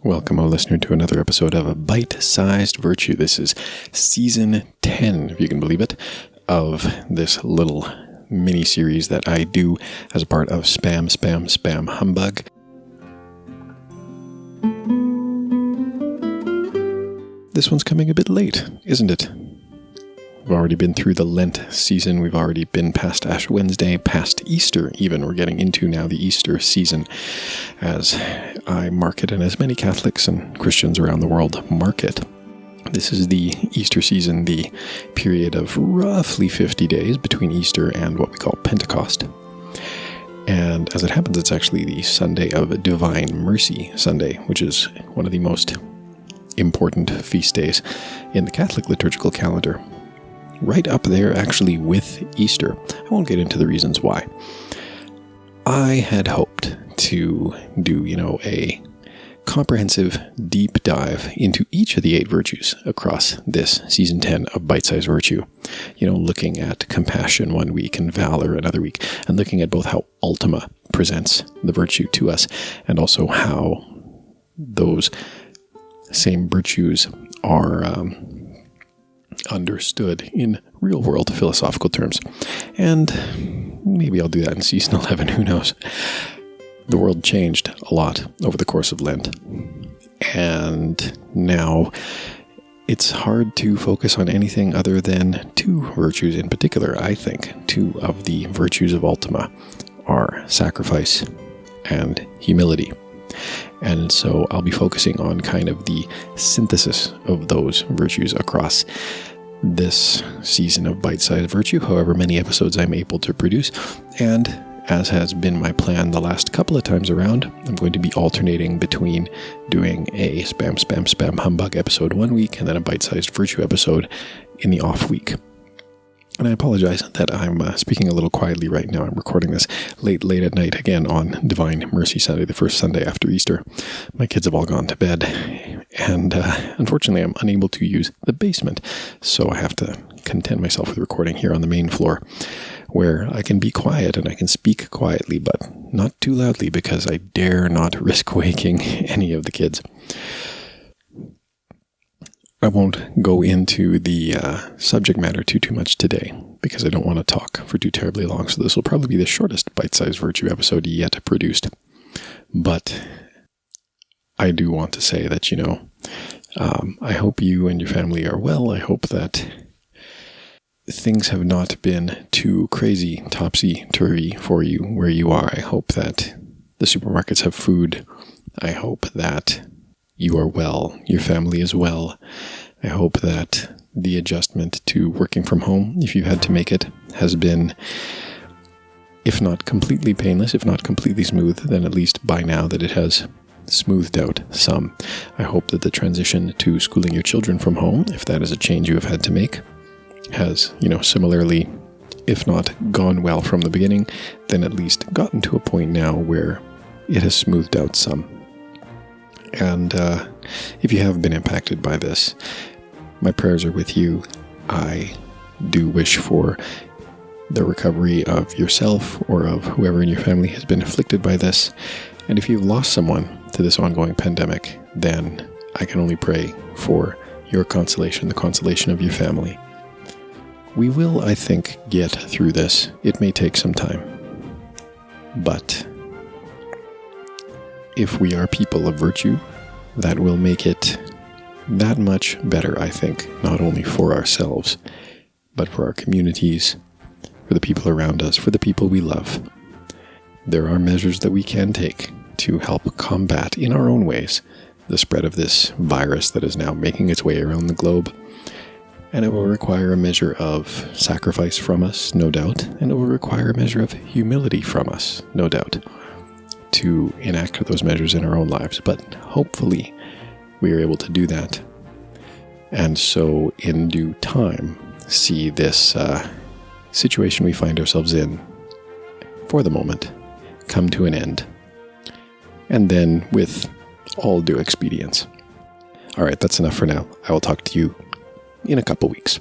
Welcome, listener, to another episode of A Bite-Sized Virtue. This is Season 10, if you can believe it, of this little mini-series that I do as a part of Spam Humbug. This one's coming a bit late, isn't it? We've already been through the Lent season. We've already been past Ash Wednesday, past Easter even. We're getting into now the Easter season as I mark it, and as many Catholics and Christians around the world mark it. This is the Easter season, the period of roughly 50 days between Easter and what we call Pentecost. And as it happens, it's actually the Sunday of Divine Mercy Sunday, which is one of the most important feast days in the Catholic liturgical calendar. Right up there, actually, with Easter. I won't get into the reasons why. I had hoped to do, a comprehensive deep dive into each of the 8 virtues across this Season 10 of Bite-Sized Virtue. Looking at compassion one week and valor another week, and looking at both how Ultima presents the virtue to us, and also how those same virtues are understood in real-world philosophical terms. And maybe I'll do that in Season 11, who knows. The world changed a lot over the course of Lent. And now it's hard to focus on anything other than 2 virtues in particular. I think 2 of the virtues of Ultima are sacrifice and humility. And so I'll be focusing on kind of the synthesis of those virtues across this season of Bite-Sized Virtue, however many episodes I'm able to produce. And as has been my plan the last couple of times around, I'm going to be alternating between doing a Spam Humbug episode one week and then a Bite-Sized Virtue episode in the off week. And I apologize that I'm speaking a little quietly right now. I'm recording this late at night, again, on Divine Mercy Sunday, the first Sunday after Easter. My kids have all gone to bed, and unfortunately I'm unable to use the basement, so I have to content myself with recording here on the main floor, where I can be quiet and I can speak quietly, but not too loudly, because I dare not risk waking any of the kids. I won't go into the subject matter too much today, because I don't want to talk for too terribly long, so this will probably be the shortest Bite-Sized Virtue episode yet produced. But I do want to say that, I hope you and your family are well. I hope that things have not been too crazy, topsy-turvy for you where you are. I hope that the supermarkets have food. I hope that you are well, your family is well. I hope that the adjustment to working from home, if you had to make it, has been, if not completely painless, if not completely smooth, then at least by now that it has smoothed out some. I hope that the transition to schooling your children from home, if that is a change you have had to make, has, similarly, if not gone well from the beginning, then at least gotten to a point now where it has smoothed out some. And if you have been impacted by this, my prayers are with you. I do wish for the recovery of yourself or of whoever in your family has been afflicted by this. And if you've lost someone to this ongoing pandemic, then I can only pray for your consolation, the consolation of your family. We will, I think, get through this. It may take some time. But if we are people of virtue, that will make it that much better, I think, not only for ourselves, but for our communities, for the people around us, for the people we love. There are measures that we can take to help combat, in our own ways, the spread of this virus that is now making its way around the globe. And it will require a measure of sacrifice from us, no doubt, and it will require a measure of humility from us, no doubt, to enact those measures in our own lives. But hopefully we are able to do that. And so in due time, see this situation we find ourselves in, for the moment, come to an end. And then with all due expedience. All right, that's enough for now. I will talk to you in a couple weeks.